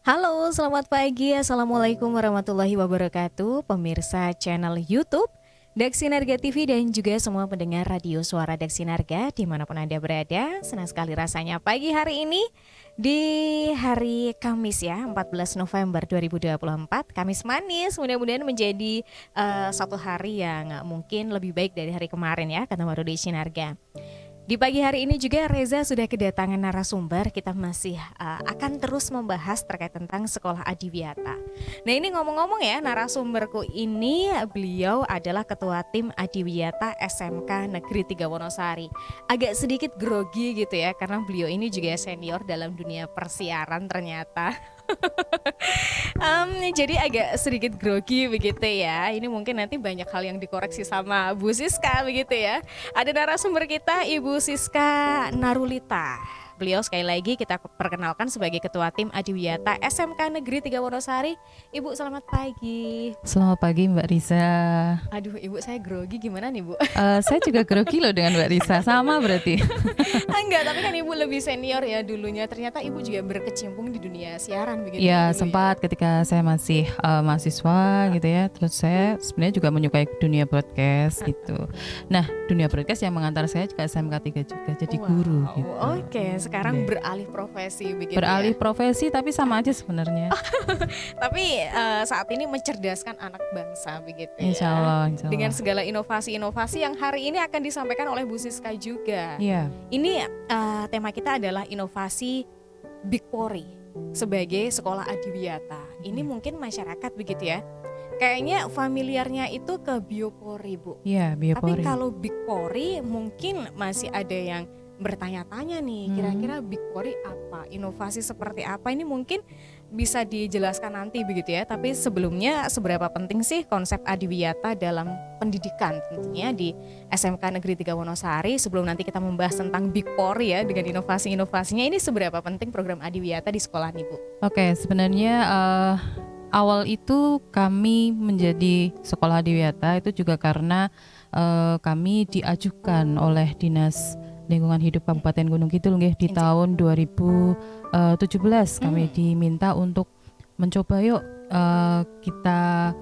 Halo, selamat pagi. Assalamualaikum warahmatullahi wabarakatuh. Pemirsa channel YouTube Daksinarga TV dan juga semua pendengar radio suara Daksinarga dimanapun Anda berada. Senang sekali rasanya pagi hari ini di hari Kamis ya, 14 November 2024. Kamis manis, mudah-mudahan menjadi satu hari yang mungkin lebih baik dari hari kemarin ya, kata Maru Daksinarga. Di pagi hari ini juga Reza sudah kedatangan narasumber. Kita masih akan terus membahas terkait tentang sekolah Adiwiyata. Nah ini ngomong-ngomong ya, narasumberku ini beliau adalah ketua tim Adiwiyata SMK Negeri 3 Wonosari. Agak sedikit grogi gitu ya, karena beliau ini juga senior dalam dunia persiaran ternyata. Jadi agak sedikit grogi begitu ya. Ini mungkin nanti banyak hal yang dikoreksi sama Bu Siska begitu ya. Ada narasumber kita Ibu Siska Narulita. Beliau sekali lagi kita perkenalkan sebagai Ketua Tim Adiwiyata SMK Negeri 3 Wonosari. Ibu selamat pagi. Selamat pagi Mbak Risa. Aduh Ibu saya grogi gimana nih Bu? Saya juga grogi loh dengan Mbak Risa, sama berarti. Enggak, tapi kan Ibu lebih senior ya dulunya. Ternyata Ibu juga berkecimpung di dunia siaran begitu. Ya sempat ketika saya masih mahasiswa gitu ya. Terus saya sebenarnya juga menyukai dunia broadcast gitu. Nah dunia broadcast yang mengantar saya juga SMK 3 juga jadi guru gitu. Oke, sekarang beralih profesi begitu. Beralih profesi tapi sama aja sebenarnya. Tapi saat ini mencerdaskan anak bangsa begitu ya. Insya Allah. Dengan segala inovasi-inovasi yang hari ini akan disampaikan oleh Bu Siska juga. Iya. Ini tema kita adalah inovasi Big Pori sebagai sekolah Adiwiyata. Ini mungkin masyarakat begitu ya. Kayaknya familiarnya itu ke Biopori Bu. Iya, Biopori. Tapi kalau Big Pori mungkin masih ada yang bertanya-tanya nih, kira-kira Big Pori apa, inovasi seperti apa, ini mungkin bisa dijelaskan nanti begitu ya. Tapi sebelumnya seberapa penting sih konsep Adiwiyata dalam pendidikan tentunya di SMK Negeri 3 Wonosari. Sebelum nanti kita membahas tentang Big Pori ya dengan inovasi-inovasinya, ini seberapa penting program Adiwiyata di sekolah nih Bu? Oke, sebenarnya awal itu kami menjadi sekolah Adiwiyata itu juga karena kami diajukan oleh Dinas Lingkungan Hidup Kabupaten Gunung Kidul di tahun 2017 kami diminta untuk mencoba yuk kita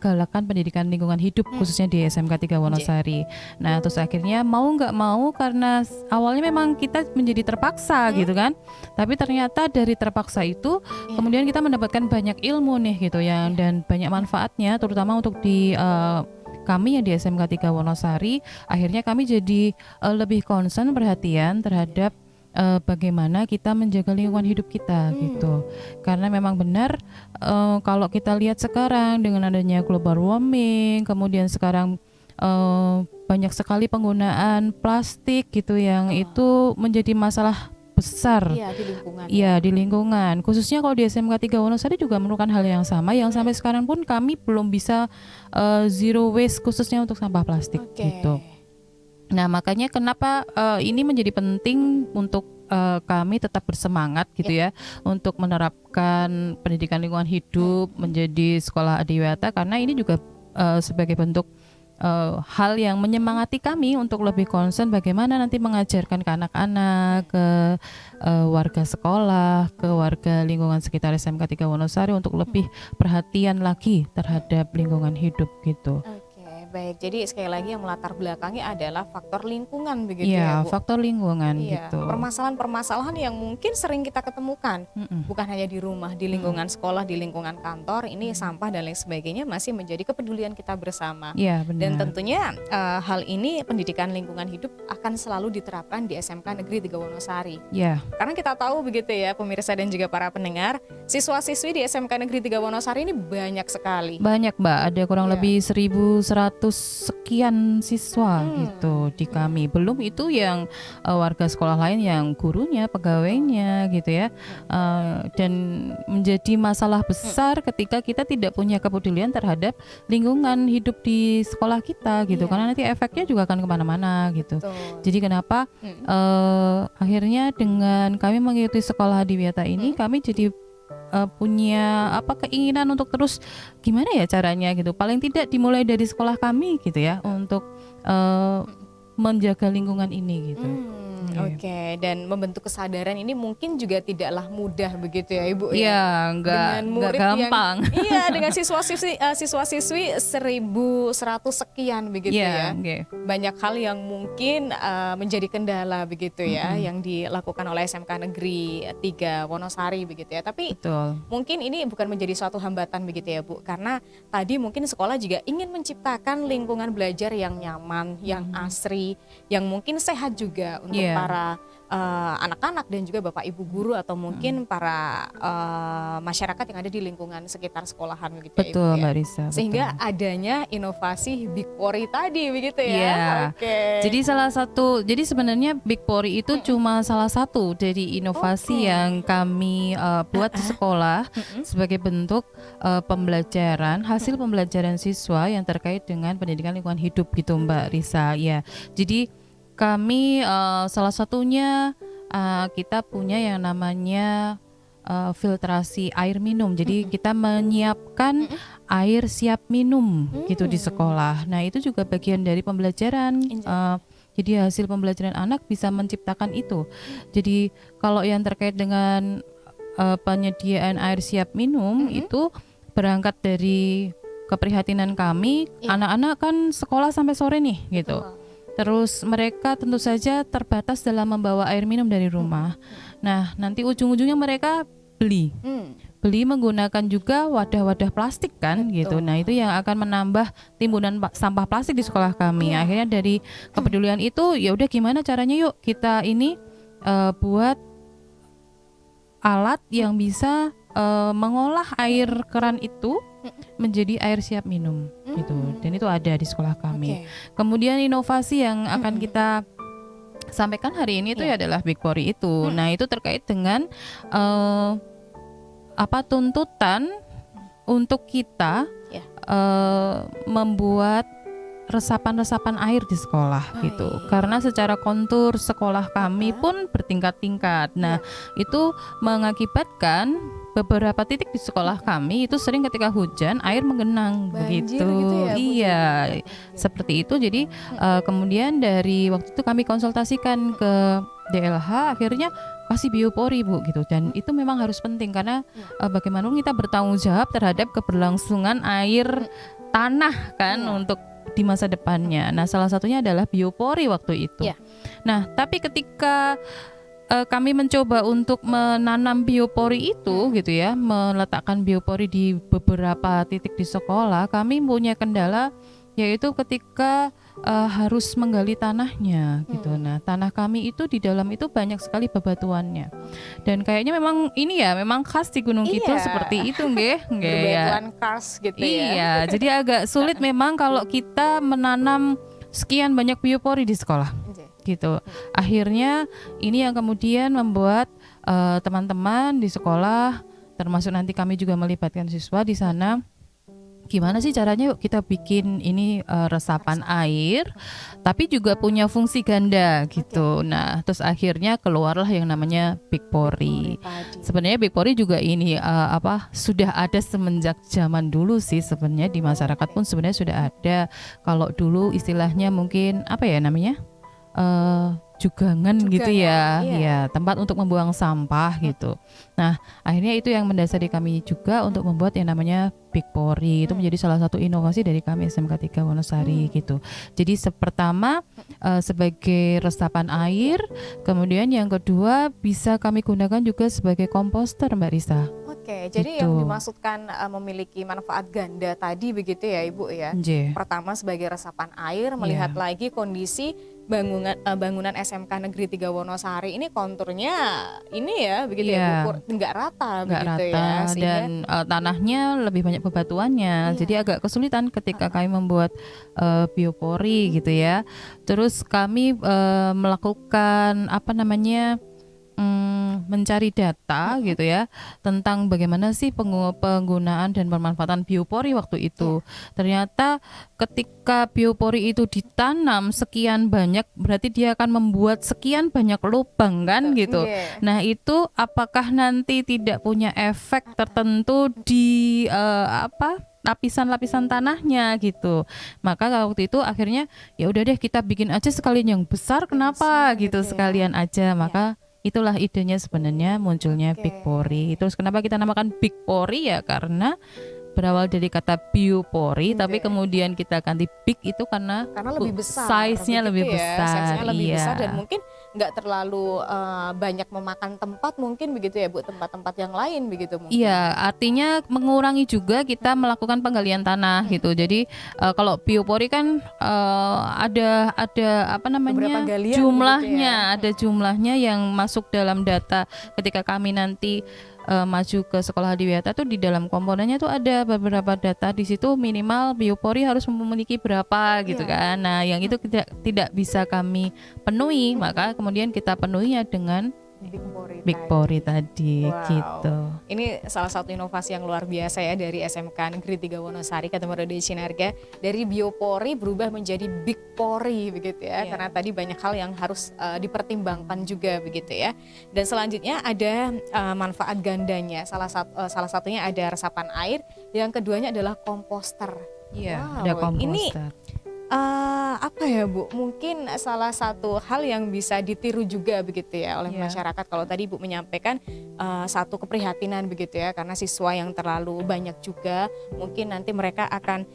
galakan pendidikan lingkungan hidup khususnya di SMK 3 Wonosari. Nah terus akhirnya mau nggak mau karena awalnya memang kita menjadi terpaksa gitu kan, tapi ternyata dari terpaksa itu kemudian kita mendapatkan banyak ilmu nih gitu ya, dan banyak manfaatnya terutama untuk di kami yang di SMK 3 Wonosari. Akhirnya kami jadi lebih concern, perhatian terhadap bagaimana kita menjaga lingkungan hidup kita gitu. Karena memang benar kalau kita lihat sekarang dengan adanya global warming, kemudian sekarang banyak sekali penggunaan plastik gitu yang itu menjadi masalah besar. Iya, di lingkungan. Iya, di lingkungan. Khususnya kalau di SMK 3 Wonosari juga memerlukan hal yang sama, yang sampai sekarang pun kami belum bisa zero waste khususnya untuk sampah plastik gitu. Nah, makanya kenapa ini menjadi penting untuk kami tetap bersemangat gitu ya untuk menerapkan pendidikan lingkungan hidup menjadi sekolah Adiwiyata, karena ini juga sebagai bentuk hal yang menyemangati kami untuk lebih concern bagaimana nanti mengajarkan ke anak-anak, ke warga sekolah, ke warga lingkungan sekitar SMK 3 Wonosari untuk lebih perhatian lagi terhadap lingkungan hidup gitu. Baik, jadi sekali lagi yang melatar belakangnya adalah faktor lingkungan begitu ya Bu? Faktor lingkungan gitu. Permasalahan-permasalahan yang mungkin sering kita ketemukan, bukan hanya di rumah, di lingkungan sekolah, di lingkungan kantor, ini sampah dan lain sebagainya masih menjadi kepedulian kita bersama. Iya, benar. Dan tentunya hal ini pendidikan lingkungan hidup akan selalu diterapkan di SMK Negeri 3 Wonosari. Iya. Karena kita tahu begitu ya pemirsa dan juga para pendengar, siswa-siswi di SMK Negeri 3 Wonosari ini banyak sekali. Banyak Mbak, ada kurang lebih 1.100 sekian siswa gitu di kami. Belum itu yang warga sekolah lain yang gurunya, pegawainya gitu ya. Dan menjadi masalah besar ketika kita tidak punya kepedulian terhadap lingkungan hidup di sekolah kita gitu. Karena nanti efeknya juga akan kemana-mana gitu. Jadi kenapa akhirnya dengan kami mengikuti sekolah Adiwiyata ini, kami jadi punya keinginan untuk terus gimana ya caranya gitu, paling tidak dimulai dari sekolah kami gitu ya, untuk menjaga lingkungan ini gitu. Oke, dan membentuk kesadaran ini mungkin juga tidaklah mudah begitu ya Ibu ya. Iya, nggak gampang. Dengan siswa-siswi 1.100 sekian begitu ya. Banyak hal yang mungkin menjadi kendala begitu ya, yang dilakukan oleh SMK Negeri 3 Wonosari begitu ya. Tapi mungkin ini bukan menjadi suatu hambatan begitu ya Bu, karena tadi mungkin sekolah juga ingin menciptakan lingkungan belajar yang nyaman, yang asri, yang mungkin sehat juga untuk para anak-anak dan juga Bapak Ibu guru atau mungkin para masyarakat yang ada di lingkungan sekitar sekolahan begitu ya Ibu ya. Mbak Risa. Sehingga adanya inovasi Big Pori tadi begitu ya. Jadi sebenarnya Big Pori itu cuma salah satu dari inovasi yang kami buat di sekolah sebagai bentuk pembelajaran, hasil pembelajaran siswa yang terkait dengan pendidikan lingkungan hidup gitu Mbak Risa ya. Jadi kami salah satunya kita punya yang namanya filtrasi air minum. Jadi kita menyiapkan air siap minum gitu di sekolah. Nah itu juga bagian dari pembelajaran. Jadi hasil pembelajaran anak bisa menciptakan itu. Jadi kalau yang terkait dengan penyediaan air siap minum itu berangkat dari keprihatinan kami. Anak-anak kan sekolah sampai sore nih gitu. Terus mereka tentu saja terbatas dalam membawa air minum dari rumah. Nah, nanti ujung-ujungnya mereka beli menggunakan juga wadah-wadah plastik kan gitu. Nah, itu yang akan menambah timbunan sampah plastik di sekolah kami. Akhirnya dari kepedulian itu, ya udah gimana caranya yuk kita ini buat alat yang bisa mengolah air keran itu menjadi air siap minum gitu. Dan itu ada di sekolah kami. Kemudian inovasi yang akan kita sampaikan hari ini itu adalah Big Pori itu. Nah, itu terkait dengan tuntutan untuk kita membuat resapan-resapan air di sekolah gitu. Karena secara kontur sekolah kami pun bertingkat-tingkat. Nah, itu mengakibatkan beberapa titik di sekolah kami itu sering ketika hujan air menggenang begitu. Gitu ya, iya, seperti itu. Jadi kemudian dari waktu itu kami konsultasikan ke DLH, akhirnya kasih biopori Bu gitu. Dan itu memang harus penting karena bagaimanapun kita bertanggung jawab terhadap keberlangsungan air tanah kan untuk di masa depannya. Nah, salah satunya adalah biopori waktu itu. Nah, tapi ketika kami mencoba untuk menanam biopori itu gitu ya, meletakkan biopori di beberapa titik di sekolah, kami punya kendala yaitu ketika harus menggali tanahnya gitu. Nah, tanah kami itu di dalam itu banyak sekali bebatuannya. Dan kayaknya memang ini ya, memang khas di Gunung Kidul seperti itu nggih. Bebatuan kars gitu ya. Iya, jadi agak sulit memang kalau kita menanam sekian banyak biopori di sekolah. Gitu. Akhirnya ini yang kemudian membuat teman-teman di sekolah, termasuk nanti kami juga melibatkan siswa di sana, gimana sih caranya yuk kita bikin ini resapan air tapi juga punya fungsi ganda gitu. Nah, terus akhirnya keluarlah yang namanya Big Pori. Sebenarnya Big Pori juga ini sudah ada semenjak zaman dulu sih sebenarnya, di masyarakat pun sebenarnya sudah ada. Kalau dulu istilahnya mungkin namanya? Jugangan gitu ya, tempat untuk membuang sampah gitu. Nah, akhirnya itu yang mendasari kami juga untuk membuat yang namanya Big Pori. Itu menjadi salah satu inovasi dari kami SMK 3 Wonosari gitu. Jadi pertama sebagai resapan air, kemudian yang kedua bisa kami gunakan juga sebagai komposter Mbak Risa. Oke, jadi Gitu. yang dimaksudkan memiliki manfaat ganda tadi begitu ya Ibu ya. Nggih. Pertama sebagai resapan air, melihat Iya. lagi kondisi bangunan SMK Negeri 3 Wonosari ini konturnya ini ya begitu ya Bu, Iya. nggak rata Nggak begitu rata ya, sehingga dan tanahnya lebih banyak bebatuannya, iya, jadi agak kesulitan ketika heeh, kami membuat biopori gitu ya. Terus kami melakukan apa namanya, mencari data mhm, gitu ya tentang bagaimana sih penggunaan dan pemanfaatan biopori waktu iya, itu. Ternyata ketika biopori itu ditanam sekian banyak, berarti dia akan membuat sekian banyak lubang kan gitu. nggih, Nah, itu apakah nanti tidak punya efek tertentu di lapisan-lapisan tanahnya gitu. Maka waktu itu akhirnya ya udah deh kita bikin aja sekalian yang besar, yang kenapa besar gitu, gitu ya, sekalian aja. iya, Maka itulah idenya sebenarnya munculnya oke, Big Pori. Terus kenapa kita namakan Big Pori ya karena berawal dari kata biopori tapi nggih. kemudian kita ganti big itu karena Karena lebih besar size-nya begitu lebih ya, besar. size-nya lebih besar dan Iya. mungkin nggak terlalu, banyak memakan tempat mungkin begitu ya Bu, tempat-tempat yang lain begitu mungkin? Iya, artinya mengurangi juga kita melakukan penggalian tanah Mhm, gitu. Jadi kalau biopori kan ada apa beberapa namanya galian begitu ya? jumlahnya, ada jumlahnya yang masuk dalam data ketika kami nanti maju ke sekolah adiwiyata tuh di dalam komponennya tuh ada beberapa data di situ minimal biopori harus memiliki berapa gitu Iya, kan. Nah, yang itu tidak bisa kami penuhi, maka kemudian kita penuhinya dengan Big Pori Big Pori tadi. tadi Wow, gitu. ini salah satu inovasi yang luar biasa ya dari SMK Negeri 3 Wonosari Katemorode Sinarga, dari biopori berubah menjadi Big Pori begitu ya, Iya. karena tadi banyak hal yang harus dipertimbangkan juga begitu ya. Dan selanjutnya ada manfaat gandanya, salah satunya ada resapan air, yang keduanya adalah komposter. Iya, ada Wow, ini komposter. apa ya Bu, mungkin salah satu hal yang bisa ditiru juga begitu ya oleh Iya. masyarakat. Kalau tadi Ibu menyampaikan satu keprihatinan begitu ya, karena siswa yang terlalu banyak juga, mungkin nanti mereka akan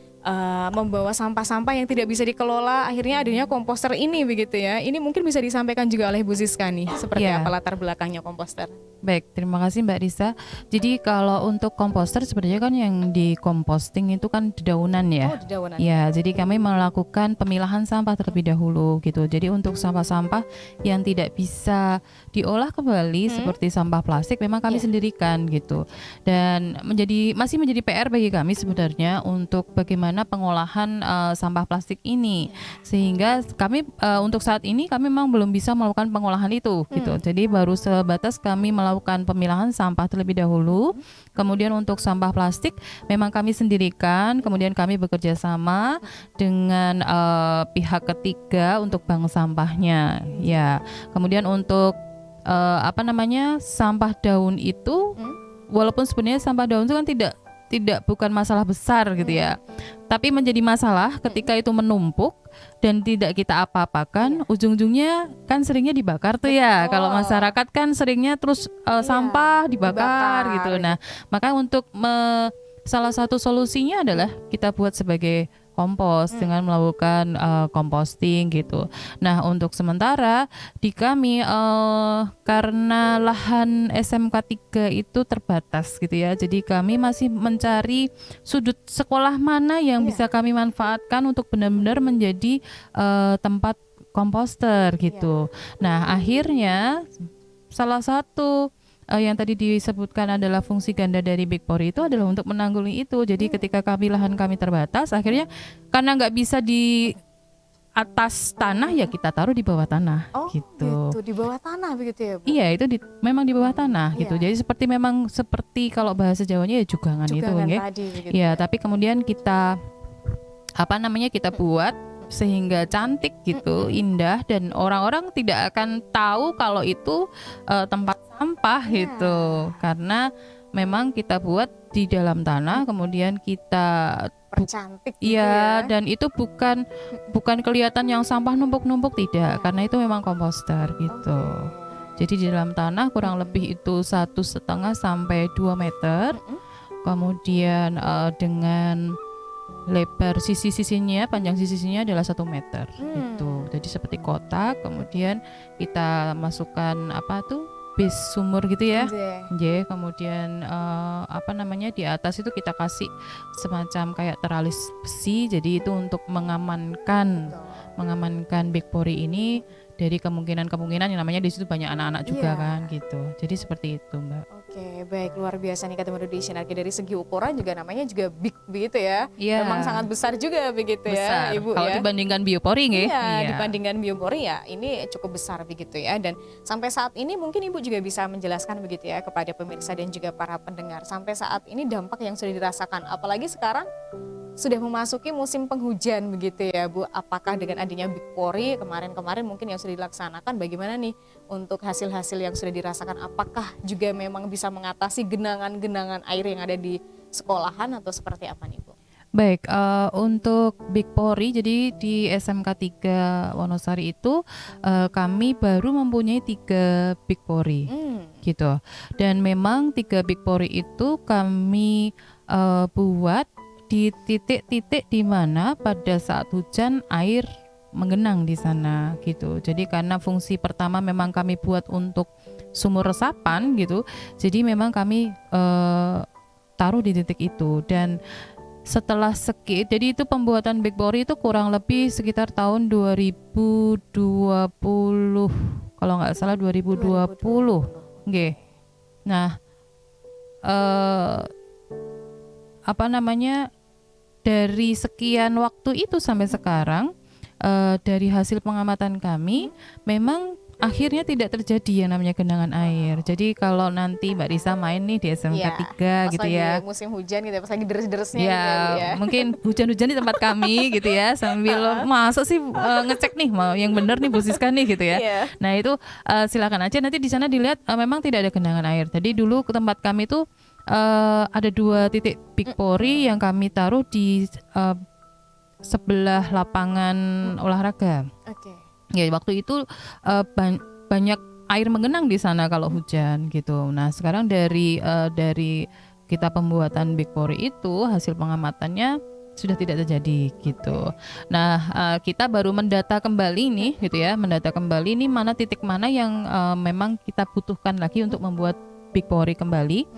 membawa sampah-sampah yang tidak bisa dikelola, akhirnya adanya komposter ini begitu ya. Ini mungkin bisa disampaikan juga oleh Bu Siska nih, seperti Iya. apa latar belakangnya komposter? Baik, terima kasih Mbak Risa. Jadi kalau untuk komposter sebenarnya kan yang di composting itu kan dedaunan Oh, ya. dedaunan. Ya, jadi kami melakukan pemilahan sampah terlebih dahulu gitu. Jadi untuk sampah-sampah yang tidak bisa diolah kembali seperti sampah plastik memang kami Iya. sendirikan gitu. Dan masih menjadi PR bagi kami sebenarnya untuk bagaimana pengolahan sampah plastik ini. Sehingga kami untuk saat ini kami memang belum bisa melakukan pengolahan itu gitu. Jadi baru sebatas kami melakukan pemilahan sampah terlebih dahulu. Kemudian untuk sampah plastik memang kami sendirikan, kemudian kami bekerja sama dengan pihak ketiga untuk bank sampahnya. Ya. Kemudian untuk sampah daun itu walaupun sebenarnya sampah daun itu kan bukan masalah besar gitu ya. Tapi menjadi masalah ketika itu menumpuk dan tidak kita apa-apakan, ujung-ujungnya kan seringnya dibakar tuh ya. Betul. Kalau masyarakat kan seringnya terus sampah dibakar gitu. Nah, maka untuk salah satu solusinya adalah kita buat sebagai kompos dengan melakukan composting gitu. Nah, untuk sementara di kami karena lahan SMK 3 itu terbatas gitu ya. Jadi kami masih mencari sudut sekolah mana yang bisa kami manfaatkan untuk benar-benar menjadi tempat komposter gitu. Nah, akhirnya salah satu yang tadi disebutkan adalah fungsi ganda dari Big Pori itu adalah untuk menanggulangi itu. Jadi ketika lahan kami terbatas, akhirnya karena nggak bisa di atas tanah ya kita taruh di bawah tanah Oh gitu. gitu, di bawah tanah begitu ya Bu? Iya, itu memang di bawah tanah gitu. Iya. Jadi seperti kalau bahasa Jawanya ya jugangan itu Jugangan nggih. tadi begitu Iya, ya? tapi kemudian kita kita buat sehingga cantik gitu, indah, dan orang-orang tidak akan tahu kalau itu tempat sampah gitu. Karena memang kita buat di dalam tanah, kemudian kita Percantik gitu iya, ya? dan itu bukan kelihatan yang sampah numpuk-numpuk, tidak, karena itu memang komposter gitu. Jadi di dalam tanah kurang lebih itu 1,5 sampai 2 meter. Kemudian dengan lebar sisi-sisinya, panjang sisi-sisinya adalah 1 meter gitu. Jadi seperti kotak, kemudian kita masukkan base sumur gitu ya. Nggih. Kemudian di atas itu kita kasih semacam kayak teralis besi, jadi itu untuk mengamankan Big Pori ini dari kemungkinan yang namanya di situ banyak anak-anak juga Iya. kan gitu. Jadi seperti itu, Mbak. Oke, baik, luar biasa nih ketemu di Sinergi. Dari segi ukuran juga namanya juga big begitu ya. Iya. Memang sangat besar juga begitu Besar. ya, Ibu Kalau ya. dibandingkan biopori nggih. Iya, dibandingkan biopori ya ini cukup besar begitu ya. Dan sampai saat ini mungkin Ibu juga bisa menjelaskan begitu ya kepada pemirsa dan juga para pendengar. Sampai saat ini dampak yang sudah dirasakan, apalagi sekarang sudah memasuki musim penghujan begitu ya Bu. Apakah dengan adanya Big Pori kemarin-kemarin mungkin yang sudah dilaksanakan, bagaimana nih untuk hasil-hasil yang sudah dirasakan? Apakah juga memang bisa mengatasi genangan-genangan air yang ada di sekolahan atau seperti apa nih Bu? Baik, untuk Big Pori, jadi di SMK 3 Wonosari itu kami baru mempunyai 3 Big Pori gitu. Dan memang 3 Big Pori itu kami buat di titik-titik di mana pada saat hujan air menggenang di sana gitu. Jadi karena fungsi pertama memang kami buat untuk sumur resapan gitu. Jadi memang kami taruh di titik itu. Dan setelah jadi itu pembuatan Big Pori itu kurang lebih sekitar tahun 2020 kalau nggak salah 2020. Nggih. Nah, dari sekian waktu itu sampai sekarang, dari hasil pengamatan kami memang akhirnya tidak terjadi yang namanya genangan air. Jadi kalau nanti Mbak Risa main nih di SMK 3 gitu ya, musim hujan gitu ya, pas lagi deres-deresnya ya, gitu ya. mungkin hujan-hujan di tempat kami gitu ya, sambil masuk sih ngecek nih mau yang bener nih Bu Siska nih gitu ya. Iya. Nah itu silakan aja nanti di sana dilihat memang tidak ada genangan air. Jadi dulu ke tempat kami tuh ada 2 titik Big Pori yang kami taruh di sebelah lapangan olahraga. Oke. Ya waktu itu banyak air menggenang di sana kalau hujan gitu. Nah sekarang dari kita pembuatan Big Pori itu hasil pengamatannya sudah tidak terjadi gitu. Nah kita baru mendata kembali nih gitu ya, mendata kembali nih mana titik mana yang memang kita butuhkan lagi untuk membuat Big Pori kembali.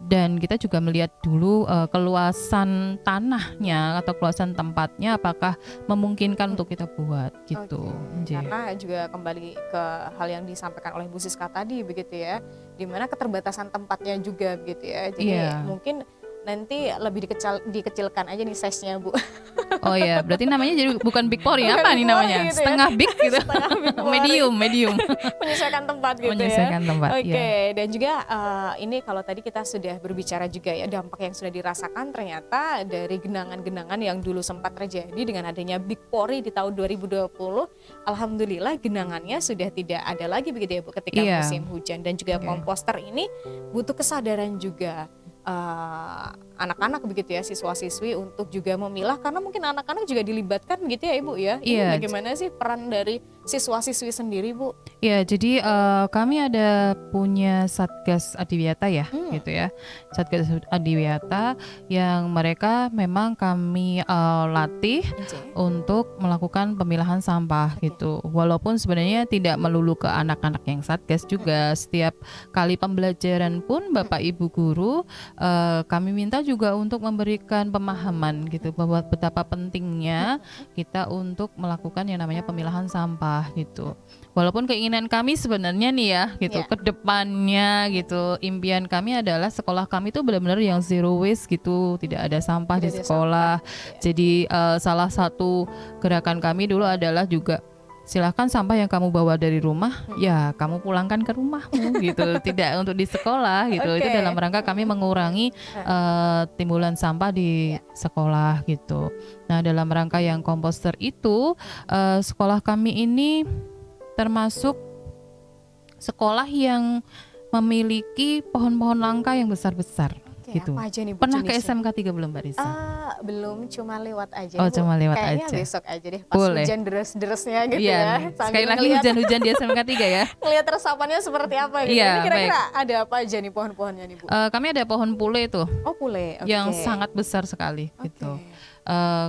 Dan kita juga melihat dulu keluasan tanahnya atau keluasan tempatnya apakah memungkinkan untuk kita buat gitu. Karena juga kembali ke hal yang disampaikan oleh Bu Siska tadi begitu ya, dimana keterbatasan tempatnya juga begitu ya. Jadi mungkin nanti lebih dikecilkan aja nih size-nya Bu. Oh ya, berarti namanya jadi bukan Big Pori, apa nih namanya? Gitu setengah ya. big gitu. Setengah Big Pori. medium. Menyesuaikan tempat gitu Menyesuaikan ya. tempat, Oke, ya. dan juga ini kalau tadi kita sudah berbicara juga ya dampak yang sudah dirasakan ternyata dari genangan-genangan yang dulu sempat terjadi dengan adanya Big Pori di tahun 2020. Alhamdulillah genangannya sudah tidak ada lagi begitu ya Bu ketika musim hujan, dan juga komposter ini butuh kesadaran juga anak-anak begitu ya, siswa-siswi untuk juga memilah, karena mungkin anak-anak juga dilibatkan begitu ya Ibu ya. Ini bagaimana sih peran dari siswa-siswi sendiri Bu? Ya, jadi kami ada punya Satgas Adiwiyata ya, gitu ya. Satgas Adiwiyata yang mereka memang kami latih untuk melakukan pemilahan sampah gitu. Walaupun sebenarnya tidak melulu ke anak-anak yang Satgas juga. Setiap kali pembelajaran pun Bapak Ibu guru kami minta juga untuk memberikan pemahaman gitu bahwa betapa pentingnya kita untuk melakukan yang namanya pemilahan sampah gitu. Walaupun keinginan kami sebenarnya nih ya gitu, ke depannya gitu, impian kami adalah sekolah kami tuh benar-benar yang zero waste gitu, tidak ada sampah di sekolah. Jadi salah satu gerakan kami dulu adalah juga silahkan sampah yang kamu bawa dari rumah ya kamu pulangkan ke rumahmu gitu, tidak untuk di sekolah gitu. Itu dalam rangka kami mengurangi timbulan sampah di sekolah gitu. Nah dalam rangka yang komposter itu sekolah kami ini termasuk sekolah yang memiliki pohon-pohon langka yang besar-besar. Gitu. Apa aja nih Bu? Pernah ke SMK 3 belum Mbak Risa? Belum, cuma lewat aja. Oh, Bu. cuma lewat Kayaknya aja. besok aja deh pas hujan deres-deresnya gitu ya. Sekali lagi hujan-hujan di SMK 3 ya. Lihat resapannya seperti apa gitu. Ini kira-kira ada apa aja nih pohon-pohonnya nih Bu? Kami ada pohon pule tuh. Oh, pule. Yang sangat besar sekali gitu.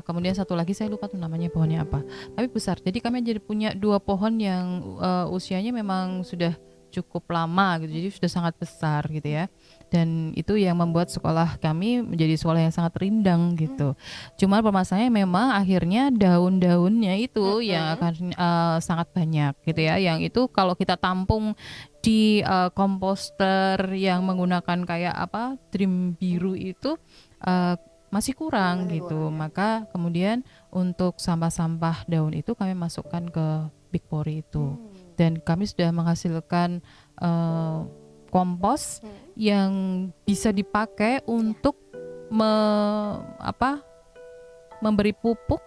Kemudian satu lagi saya lupa tuh namanya pohonnya apa. Tapi besar. Jadi kami jadi punya 2 pohon yang usianya memang sudah cukup lama gitu, jadi sudah sangat besar gitu ya. Dan itu yang membuat sekolah kami menjadi sekolah yang sangat rindang gitu. Cuma permasalahannya memang akhirnya daun-daunnya itu yang akan sangat banyak gitu ya. Yang itu kalau kita tampung di komposter yang menggunakan kayak apa trim biru itu uh, masih kurang Masih gitu. kurang, ya. Maka kemudian untuk sampah-sampah daun itu kami masukkan ke Big Pori itu. Dan kami sudah menghasilkan kompos yang bisa dipakai untuk memberi pupuk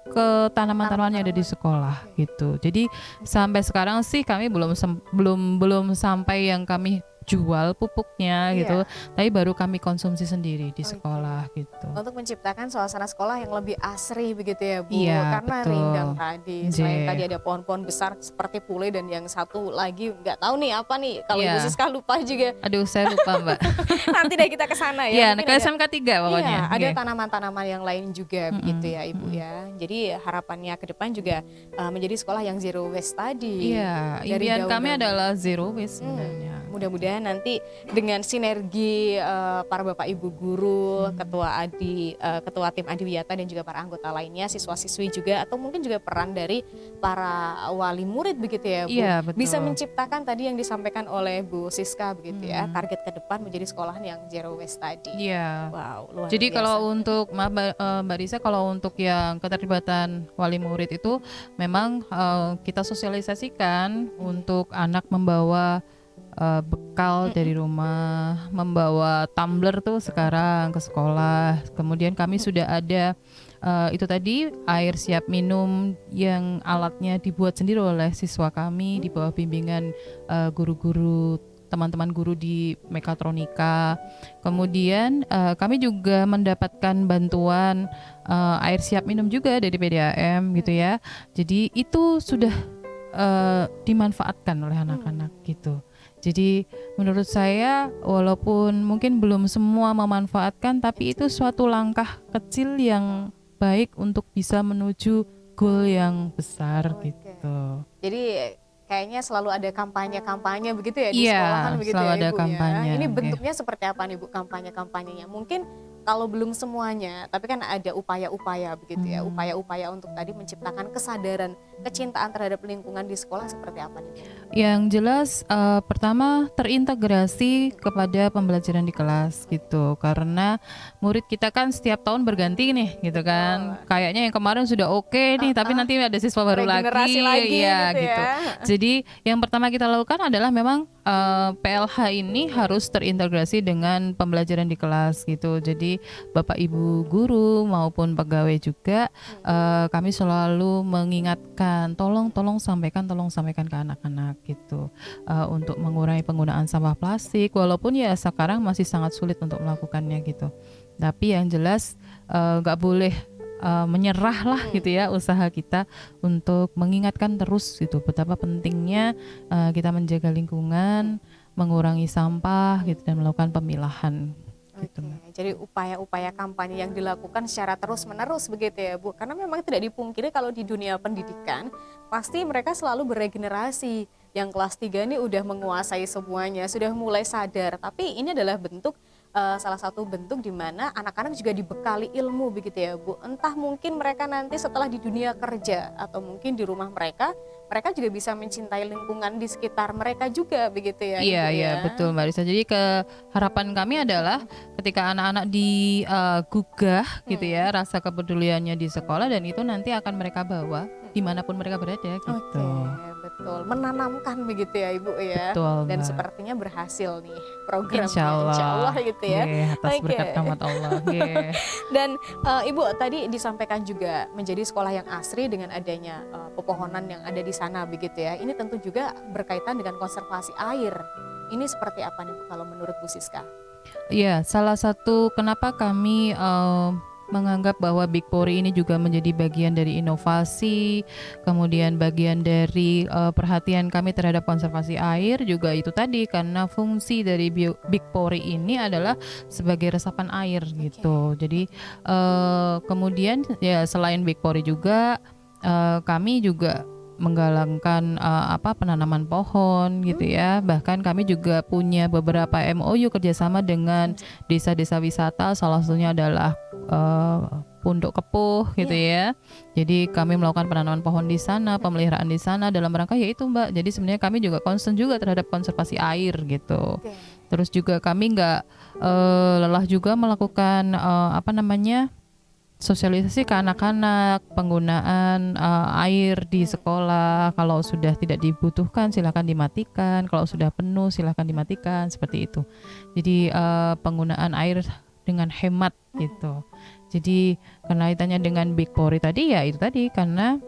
ke tanaman-tanaman yang ada di sekolah gitu. Jadi sampai sekarang sih kami belum sampai yang kami jual pupuknya gitu, tapi baru kami konsumsi sendiri di sekolah gitu. Untuk menciptakan suasana sekolah yang lebih asri begitu ya Bu, Iya, karena betul. rindang tadi. Selain tadi ada pohon-pohon besar seperti pule dan yang satu lagi nggak tahu nih apa nih. Kalau Iya. Ibu Siska lupa juga. Aduh, saya lupa Mbak. Nanti deh kita ke sana ya. Iya, Mungkin ke ada- SMK 3 pokoknya. Iya, ada Oke. tanaman-tanaman yang lain juga begitu ya Ibu ya. Jadi harapannya ke depan juga menjadi sekolah yang zero waste tadi. Iya, Dari impian kami daun-daun. adalah zero waste sebenarnya. Mudah-mudahan nanti dengan sinergi para bapak ibu guru, ketua tim Adiwiyata dan juga para anggota lainnya, siswa-siswi juga atau mungkin juga peran dari para wali murid begitu ya Bu. Iya, betul. Bisa menciptakan tadi yang disampaikan oleh Bu Siska begitu ya, target ke depan menjadi sekolahan yang zero waste tadi. Iya. Wow, luar Jadi biasa. kalau untuk maaf Mbak Risa, kalau untuk yang keterlibatan wali murid itu memang kita sosialisasikan untuk anak membawa bekal dari rumah, membawa tumbler tuh sekarang ke sekolah. Kemudian kami sudah ada itu tadi air siap minum yang alatnya dibuat sendiri oleh siswa kami di bawah bimbingan guru-guru, teman-teman guru di mekatronika. Kemudian kami juga mendapatkan bantuan air siap minum juga dari PDAM gitu ya. Jadi itu sudah dimanfaatkan oleh anak-anak gitu. Jadi menurut saya walaupun mungkin belum semua memanfaatkan, tapi itu suatu langkah kecil yang baik untuk bisa menuju goal yang besar gitu. Jadi kayaknya selalu ada kampanye-kampanye begitu ya di Iya, sekolahan begitu selalu ya ada Ibu kampanye, ya. Ini oke. bentuknya seperti apa nih Bu kampanye-kampanyenya? Mungkin kalau belum semuanya, tapi kan ada upaya-upaya begitu ya. Upaya-upaya untuk tadi menciptakan kesadaran, kecintaan terhadap lingkungan di sekolah seperti apa nih Bu? Yang jelas pertama terintegrasi kepada pembelajaran di kelas gitu, karena murid kita kan setiap tahun berganti nih gitu kan. Kayaknya yang kemarin sudah oke nih, tapi nanti ada siswa baru Regenerasi lagi ya gitu gitu. ya. Jadi yang pertama kita lakukan adalah memang PLH ini harus terintegrasi dengan pembelajaran di kelas gitu. Jadi Bapak Ibu guru maupun pegawai juga kami selalu mengingatkan, tolong sampaikan ke anak-anak gitu, untuk mengurangi penggunaan sampah plastik, walaupun ya sekarang masih sangat sulit untuk melakukannya gitu. Tapi yang jelas nggak boleh menyerah lah gitu ya usaha kita untuk mengingatkan terus gitu betapa pentingnya kita menjaga lingkungan, mengurangi sampah gitu dan melakukan pemilahan gitu. Oke, jadi upaya-upaya kampanye yang dilakukan secara terus-menerus begitu ya Bu. Karena memang tidak dipungkiri kalau di dunia pendidikan pasti mereka selalu beregenerasi. Yang kelas 3 ini udah menguasai semuanya, sudah mulai sadar. Tapi ini adalah bentuk salah satu bentuk di mana anak-anak juga dibekali ilmu begitu ya Bu. Entah mungkin mereka nanti setelah di dunia kerja atau mungkin di rumah mereka juga bisa mencintai lingkungan di sekitar mereka juga begitu ya. Iya, Ibu iya, ya. betul Mbak Risa. Jadi harapan kami adalah ketika anak-anak digugah gitu ya rasa kepeduliannya di sekolah, dan itu nanti akan mereka bawa dimanapun mereka berada gitu. Oke, betul. Menanamkan begitu ya Ibu ya. Betul, Dan Mbak. sepertinya berhasil nih programnya. Insya Allah gitu ya. Atas Oke. berkat rahmat Allah. Ye. Dan Ibu tadi disampaikan juga menjadi sekolah yang asri dengan adanya pepohonan yang ada di sana begitu ya. Ini tentu juga berkaitan dengan konservasi air. Ini seperti apa nih Bu kalau menurut Bu Siska? Iya, salah satu kenapa kami menganggap bahwa Big Pori ini juga menjadi bagian dari inovasi, kemudian bagian dari perhatian kami terhadap konservasi air juga itu tadi, karena fungsi dari Big Pori ini adalah sebagai resapan air gitu. Jadi kemudian ya selain Big Pori juga kami juga menggalangkan penanaman pohon gitu ya. Bahkan kami juga punya beberapa MOU kerjasama dengan desa-desa wisata, salah satunya adalah Pondok Kepuh gitu ya. Jadi kami melakukan penanaman pohon di sana, pemeliharaan di sana dalam rangka yaitu Mbak. Jadi sebenarnya kami juga concern juga terhadap konservasi air gitu. Terus juga kami nggak lelah juga melakukan sosialisasi ke anak-anak penggunaan air di sekolah. Kalau sudah tidak dibutuhkan silakan dimatikan, kalau sudah penuh silakan dimatikan, seperti itu. Jadi penggunaan air dengan hemat gitu. Jadi kaitannya dengan Big Pori tadi ya itu tadi, karena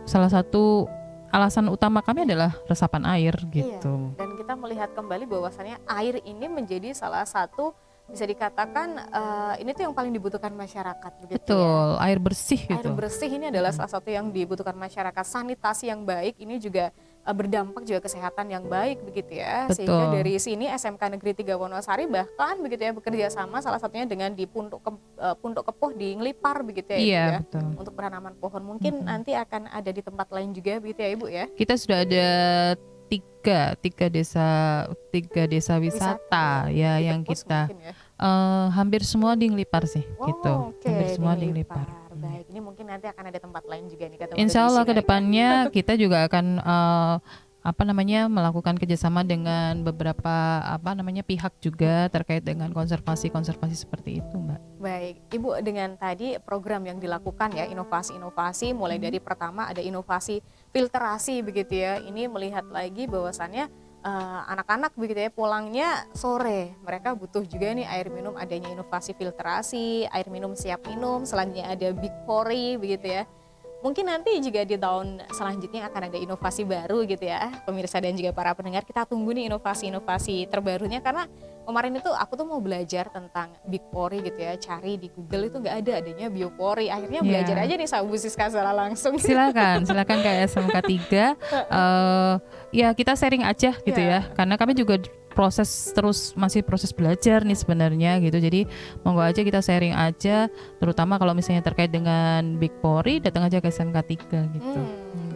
salah satu alasan utama kami adalah resapan air gitu. Dan kita melihat kembali bahwasannya air ini menjadi salah satu, bisa dikatakan ini tuh yang paling dibutuhkan masyarakat begitu. Betul, air bersih gitu. Air bersih ini adalah salah satu yang dibutuhkan masyarakat. Sanitasi yang baik ini juga berdampak juga kesehatan yang baik begitu ya. Betul. Sehingga dari sini SMK Negeri 3 Wonosari bahkan begitu ya bekerja sama salah satunya dengan di Pondok Kepuh di Ngelipar begitu ya. Iya, Ibu, ya. betul. Untuk penanaman pohon mungkin nanti akan ada di tempat lain juga begitu ya Ibu ya. Kita sudah ada tiga desa wisata ya yang kita hampir semua di Ngelipar sih gitu. Hampir semua di Ngelipar. Baik, ini mungkin nanti akan ada tempat lain juga nih kata Insya Allah kedepannya kita juga akan melakukan kerjasama dengan beberapa pihak juga terkait dengan konservasi seperti itu, Mbak. Baik, Ibu, dengan tadi program yang dilakukan ya, inovasi-inovasi, mulai dari pertama ada inovasi filterasi begitu ya. Ini melihat lagi bahwasannya anak-anak begitu ya pulangnya sore, mereka butuh juga nih air minum, adanya inovasi filterasi, air minum siap minum, selanjutnya ada Big Pori begitu ya. Mungkin nanti juga di tahun selanjutnya akan ada inovasi baru gitu ya, pemirsa dan juga para pendengar. Kita tunggu nih inovasi-inovasi terbarunya, karena kemarin itu aku tuh mau belajar tentang Big Pori gitu ya, cari di Google itu nggak adanya Biopori. Akhirnya belajar aja nih sama Bu Siska secara langsung. Silakan ke SMK 3. Ya kita sharing aja gitu ya, karena kami juga masih proses belajar nih sebenarnya gitu. Jadi monggo aja kita sharing aja, terutama kalau misalnya terkait dengan Big Pori, datang aja ke SMK 3 gitu.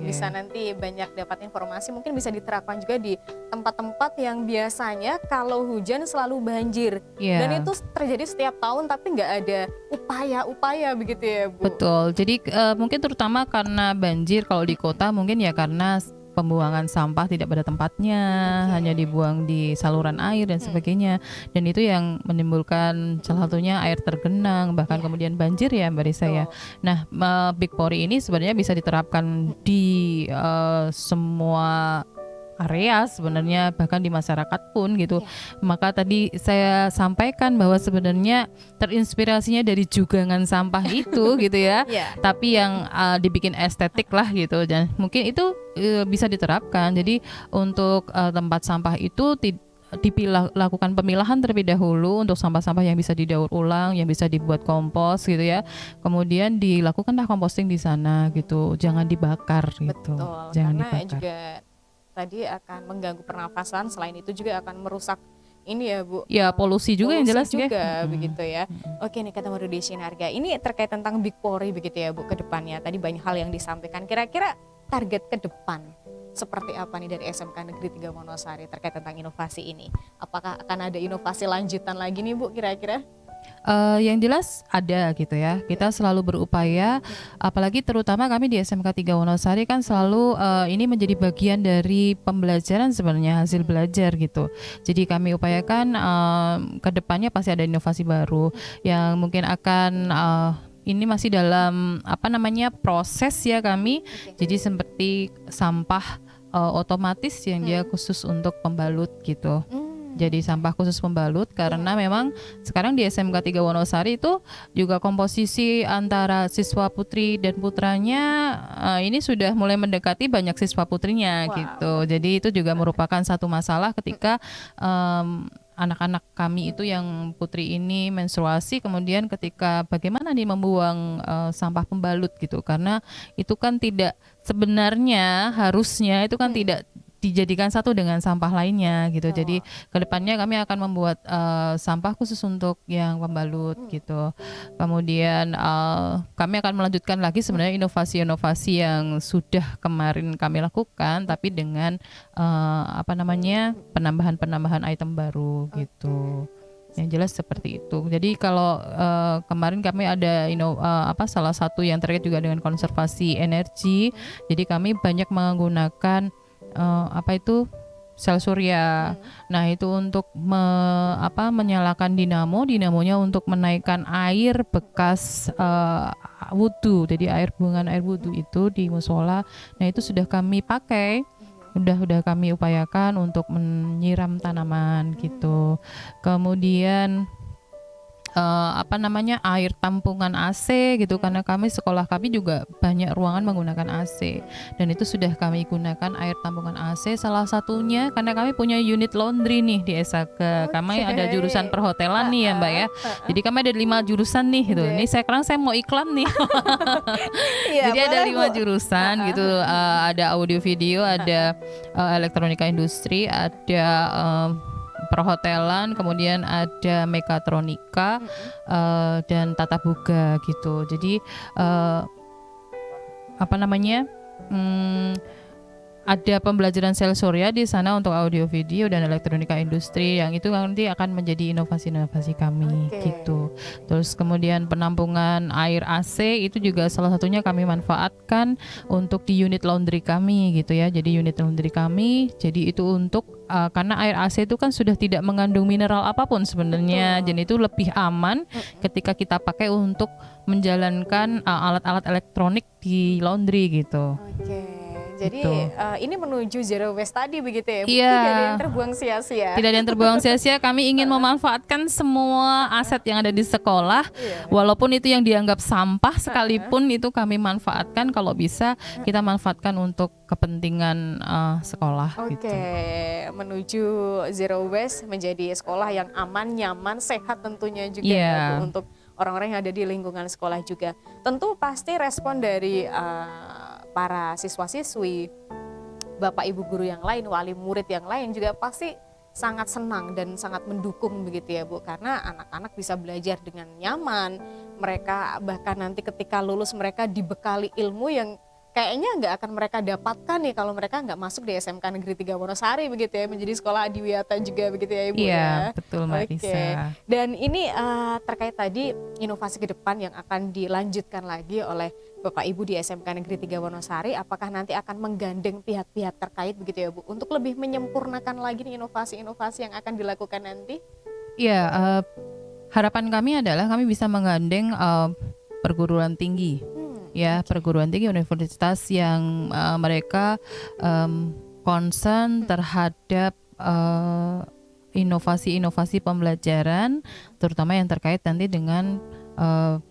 Bisa nanti banyak dapat informasi, mungkin bisa diterapkan juga di tempat-tempat yang biasanya kalau hujan selalu banjir. Dan itu terjadi setiap tahun tapi nggak ada upaya-upaya begitu ya Bu. Betul, jadi mungkin terutama karena banjir kalau di kota mungkin ya karena pembuangan sampah tidak pada tempatnya, hanya dibuang di saluran air dan sebagainya, dan itu yang menimbulkan salah satunya air tergenang, bahkan kemudian banjir ya Mbak Risa ya. Nah, Big Pori ini sebenarnya bisa diterapkan di semua area sebenarnya, bahkan di masyarakat pun gitu. Maka tadi saya sampaikan bahwa sebenarnya terinspirasinya dari jugangan sampah itu gitu ya. Tapi yang dibikin estetik lah gitu, dan mungkin itu bisa diterapkan. Jadi untuk tempat sampah itu lakukan pemilahan terlebih dahulu untuk sampah-sampah yang bisa didaur ulang, yang bisa dibuat kompos gitu ya. Kemudian dilakukanlah composting di sana gitu. Jangan dibakar gitu. Betul, jangan karena dibakar. juga tadi akan mengganggu pernafasan, selain itu juga akan merusak ini ya Bu. Ya polusi juga yang jelas juga begitu ya. Oke nih kata Mbak Desi Narga, ini terkait tentang Big Pori begitu ya Bu ke depannya. Tadi banyak hal yang disampaikan. Kira-kira target ke depan seperti apa nih dari SMK Negeri 3 Wonosari terkait tentang inovasi ini? Apakah akan ada inovasi lanjutan lagi nih Bu kira-kira? Yang jelas ada gitu ya. Kita selalu berupaya, apalagi terutama kami di SMK 3 Wonosari kan selalu ini menjadi bagian dari pembelajaran sebenarnya, hasil belajar gitu. Jadi kami upayakan ke depannya pasti ada inovasi baru yang mungkin akan ini masih dalam proses ya kami. Jadi seperti sampah otomatis yang dia khusus untuk pembalut gitu. Jadi sampah khusus pembalut, karena memang sekarang di SMK 3 Wonosari itu juga komposisi antara siswa putri dan putranya ini sudah mulai mendekati banyak siswa putrinya gitu. Jadi itu juga merupakan satu masalah ketika anak-anak kami itu yang putri ini menstruasi, kemudian ketika bagaimana nih membuang sampah pembalut gitu, karena itu kan tidak sebenarnya harusnya itu kan tidak dijadikan satu dengan sampah lainnya gitu. Jadi kedepannya kami akan membuat sampah khusus untuk yang pembalut gitu. Kemudian kami akan melanjutkan lagi sebenarnya inovasi-inovasi yang sudah kemarin kami lakukan, tapi dengan penambahan item baru gitu. Yang jelas seperti itu. Jadi kalau kemarin kami ada salah satu yang terkait juga dengan konservasi energi. Jadi kami banyak menggunakan sel surya. Nah, itu untuk menyalakan dinamonya untuk menaikkan air bekas wudhu. Jadi air wudhu itu di musola. Nah, itu sudah kami pakai. Udah kami upayakan untuk menyiram tanaman gitu. Kemudian air tampungan AC gitu, karena sekolah kami juga banyak ruangan menggunakan AC, dan itu sudah kami gunakan air tampungan AC. Salah satunya karena kami punya unit laundry nih di SAK. Kami ada jurusan perhotelan nih ya Mbak ya. Jadi kami ada 5 jurusan nih gitu. Ini sekarang saya mau iklan nih. Jadi ada 5 jurusan gitu. Ada audio video, ada elektronika industri, ada perhotelan, kemudian ada mekatronika dan tata boga gitu. Jadi ada pembelajaran sel surya di sana untuk audio video dan elektronika industri, yang itu nanti akan menjadi inovasi-inovasi kami gitu. Terus kemudian penampungan air AC itu juga salah satunya kami manfaatkan untuk di unit laundry kami gitu ya. Jadi unit laundry kami, jadi itu untuk karena air AC itu kan sudah tidak mengandung mineral apapun sebenarnya, jadi itu lebih aman ketika kita pakai untuk menjalankan alat-alat elektronik di laundry gitu. Jadi ini menuju zero waste tadi begitu ya Bu? Iya. Tidak ada yang terbuang sia-sia. Tidak ada yang terbuang sia-sia. Kami ingin memanfaatkan semua aset yang ada di sekolah, walaupun itu yang dianggap sampah sekalipun itu kami manfaatkan. Kalau bisa kita manfaatkan untuk kepentingan sekolah. Gitu. Menuju zero waste, menjadi sekolah yang aman, nyaman, sehat tentunya juga ya Bu, untuk orang-orang yang ada di lingkungan sekolah juga. Tentu pasti respon dari para siswa-siswi, bapak ibu guru yang lain, wali murid yang lain juga pasti sangat senang dan sangat mendukung begitu ya Bu, karena anak-anak bisa belajar dengan nyaman. Mereka bahkan nanti ketika lulus mereka dibekali ilmu yang kayaknya nggak akan mereka dapatkan nih kalau mereka nggak masuk di SMK Negeri 3 Wonosari begitu ya, menjadi sekolah adiwiyata juga begitu ya Ibu ya. Iya, betul Mbak Risa. Dan ini terkait tadi inovasi ke depan yang akan dilanjutkan lagi oleh Bapak Ibu di SMK Negeri 3 Wonosari, apakah nanti akan menggandeng pihak-pihak terkait begitu ya Bu, untuk lebih menyempurnakan lagi nih inovasi-inovasi yang akan dilakukan nanti? Iya, harapan kami adalah kami bisa menggandeng perguruan tinggi. Ya, perguruan tinggi universitas yang mereka concern terhadap inovasi-inovasi pembelajaran, terutama yang terkait nanti dengan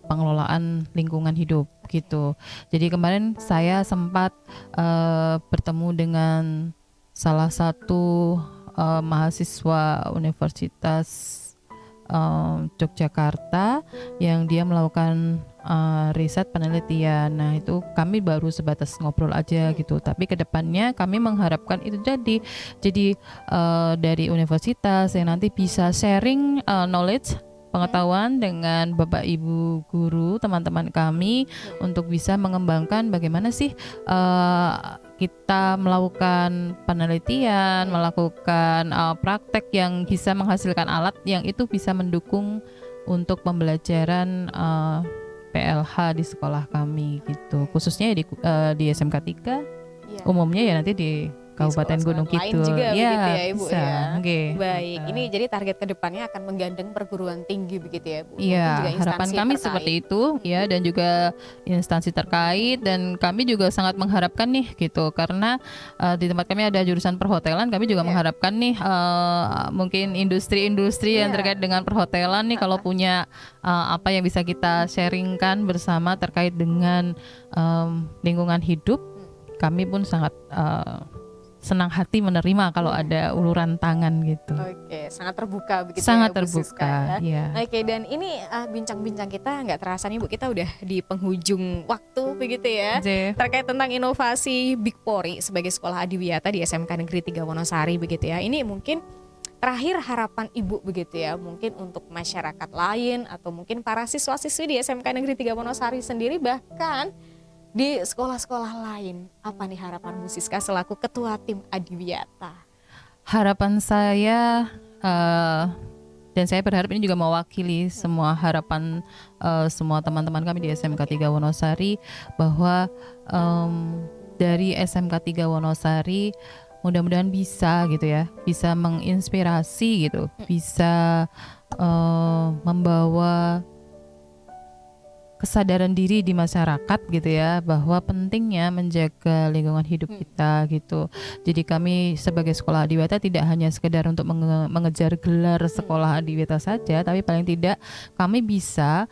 pengelolaan lingkungan hidup gitu. Jadi kemarin saya sempat bertemu dengan salah satu mahasiswa Universitas Yogyakarta yang dia melakukan riset penelitian. Nah, itu kami baru sebatas ngobrol aja gitu. Tapi kedepannya kami mengharapkan itu jadi dari universitas yang nanti bisa sharing knowledge, pengetahuan dengan Bapak Ibu guru, teman-teman kami, untuk bisa mengembangkan bagaimana sih kita melakukan penelitian, melakukan praktek yang bisa menghasilkan alat yang itu bisa mendukung untuk pembelajaran PLH di sekolah kami gitu. Khususnya di SMK 3, umumnya ya nanti di Kabupaten Gunung Kidul juga ya, begitu ya Ibu bisa. ya. Okay. Baik, ini jadi target kedepannya akan menggandeng perguruan tinggi begitu ya Bu. Iya, harapan kami terkait seperti itu ya, dan juga instansi terkait, dan kami juga sangat mengharapkan nih gitu, karena di tempat kami ada jurusan perhotelan, kami juga mengharapkan nih mungkin industri-industri yang terkait dengan perhotelan nih kalau punya apa yang bisa kita sharingkan bersama terkait dengan lingkungan hidup, kami pun sangat senang hati menerima kalau ada uluran tangan gitu. Oke, sangat terbuka begitu Sangat ya Bu Siska terbuka, ya. ya. Oke, dan ini bincang-bincang kita nggak terasa nih Bu, kita udah di penghujung waktu begitu ya. J. Terkait tentang inovasi Big Pori sebagai sekolah adiwiyata di SMK Negeri 3 Wonosari begitu ya. Ini mungkin terakhir harapan Ibu begitu ya, mungkin untuk masyarakat lain atau mungkin para siswa-siswi di SMK Negeri 3 Wonosari sendiri, bahkan di sekolah-sekolah lain, apa nih harapan Bu Siska selaku ketua tim adiwiyata? Harapan saya dan saya berharap ini juga mewakili semua harapan semua teman-teman kami di SMK 3 Wonosari, bahwa dari SMK 3 Wonosari mudah-mudahan bisa gitu ya, bisa menginspirasi gitu, bisa membawa kesadaran diri di masyarakat gitu ya, bahwa pentingnya menjaga lingkungan hidup kita gitu. Jadi kami sebagai sekolah adiwiyata tidak hanya sekedar untuk mengejar gelar sekolah adiwiyata saja, tapi paling tidak kami bisa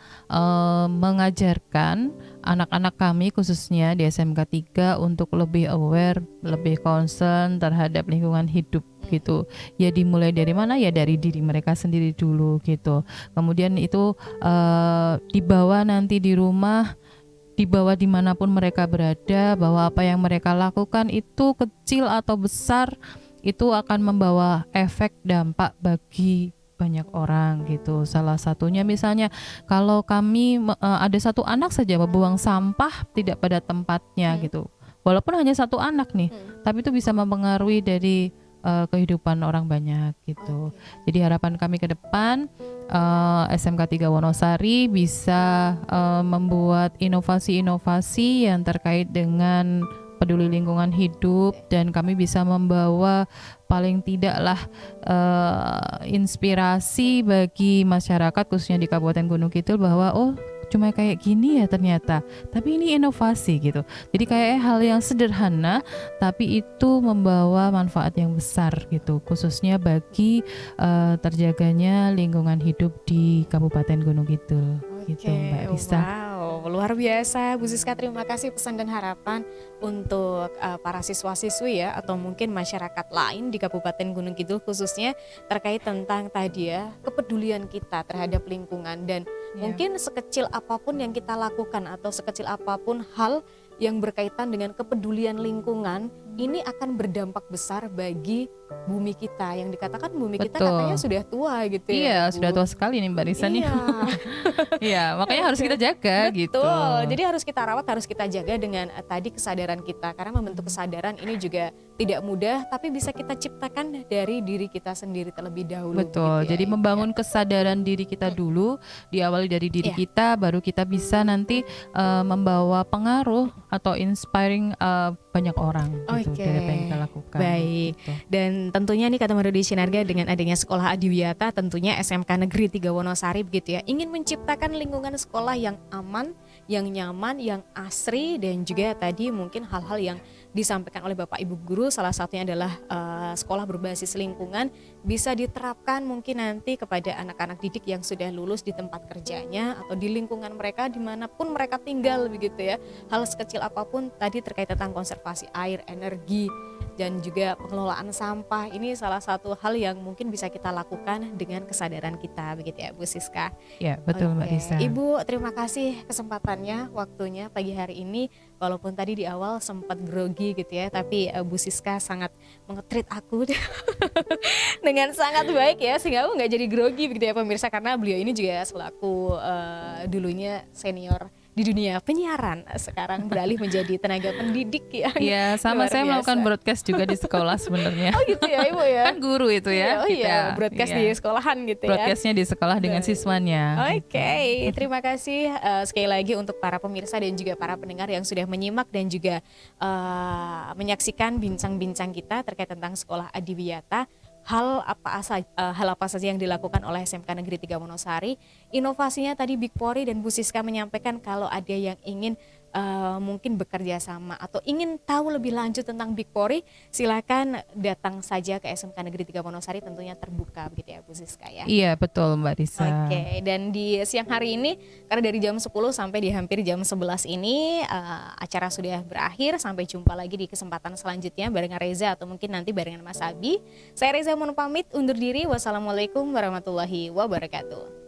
mengajarkan anak-anak kami khususnya di SMK 3 untuk lebih aware, lebih concern terhadap lingkungan hidup gitu. Ya dimulai dari mana? Ya dari diri mereka sendiri dulu gitu. Kemudian itu dibawa nanti di rumah, dibawa dimanapun mereka berada, bahwa apa yang mereka lakukan itu kecil atau besar itu akan membawa efek dampak bagi banyak orang gitu. Salah satunya misalnya kalau kami ada satu anak saja membuang sampah tidak pada tempatnya gitu. Walaupun hanya satu anak nih, tapi itu bisa mempengaruhi dari kehidupan orang banyak gitu. Jadi harapan kami ke depan SMK 3 Wonosari bisa membuat inovasi-inovasi yang terkait dengan peduli lingkungan hidup, dan kami bisa membawa paling tidaklah inspirasi bagi masyarakat khususnya di Kabupaten Gunung Kidul, bahwa oh cuma kayak gini ya ternyata, tapi ini inovasi gitu. Jadi kayak hal yang sederhana tapi itu membawa manfaat yang besar gitu, khususnya bagi terjaganya lingkungan hidup di Kabupaten Gunung Kidul gitu Mbak Risa. Wow, luar biasa Bu Siska, terima kasih pesan dan harapan untuk para siswa-siswi ya, atau mungkin masyarakat lain di Kabupaten Gunung Kidul khususnya terkait tentang tadi ya, kepedulian kita terhadap lingkungan, dan mungkin sekecil apapun yang kita lakukan atau sekecil apapun hal yang berkaitan dengan kepedulian lingkungan ini akan berdampak besar bagi bumi kita, yang dikatakan bumi kita katanya sudah tua gitu ya. Iya, sudah tua sekali nih Mbak Risa nih. Iya, makanya harus kita jaga gitu. Jadi harus kita rawat, harus kita jaga dengan tadi kesadaran kita, karena membentuk kesadaran ini juga tidak mudah, tapi bisa kita ciptakan dari diri kita sendiri terlebih dahulu. Betul. Gitu ya, jadi membangun kesadaran diri kita dulu, diawali dari diri kita, baru kita bisa nanti membawa pengaruh atau inspiring banyak orang gitu dari apa yang kita lakukan. Baik. Gitu. Dan tentunya nih kata Marudi Sinarga, dengan adanya sekolah adiwiyata, tentunya SMK Negeri 3 Wonosari begitu ya, ingin menciptakan lingkungan sekolah yang aman, yang nyaman, yang asri, dan juga tadi mungkin hal-hal yang disampaikan oleh Bapak Ibu Guru, salah satunya adalah sekolah berbasis lingkungan bisa diterapkan mungkin nanti kepada anak-anak didik yang sudah lulus di tempat kerjanya atau di lingkungan mereka dimanapun mereka tinggal begitu ya. Hal sekecil apapun tadi terkait tentang konservasi air, energi, dan juga pengelolaan sampah, ini salah satu hal yang mungkin bisa kita lakukan dengan kesadaran kita begitu ya Bu Siska. Ya betul Mbak Risa. Ibu terima kasih kesempatannya, waktunya pagi hari ini, walaupun tadi di awal sempat grogi gitu ya, tapi Bu Siska sangat mengetrit aku dengan sangat baik ya, sehingga aku nggak jadi grogi begitu ya pemirsa, karena beliau ini juga selaku dulunya senior di dunia penyiaran, sekarang beralih menjadi tenaga pendidik ya. Iya, sama saya melakukan broadcast juga di sekolah sebenarnya. Oh gitu ya Ibu ya. Kan guru itu ya. Iya, broadcast di sekolahan gitu ya. Broadcastnya di sekolah dengan siswanya. Oke, terima kasih sekali lagi untuk para pemirsa dan juga para pendengar yang sudah menyimak dan juga menyaksikan bincang-bincang kita terkait tentang sekolah adiwiyata. Hal apa saja yang dilakukan oleh SMK Negeri 3 Wonosari. Inovasinya tadi Big Pori dan Bu Siska menyampaikan kalau ada yang ingin mungkin bekerja sama atau ingin tahu lebih lanjut tentang Big Pori, silakan datang saja ke SMK Negeri 3 Wonosari, tentunya terbuka begitu ya Bu Siska ya. Iya betul Mbak Risa. Oke, dan di siang hari ini karena dari jam 10 sampai di hampir jam 11 ini acara sudah berakhir. Sampai jumpa lagi di kesempatan selanjutnya barengan Reza atau mungkin nanti barengan Mas Abi. Saya Reza mohon pamit undur diri. Wassalamualaikum warahmatullahi wabarakatuh.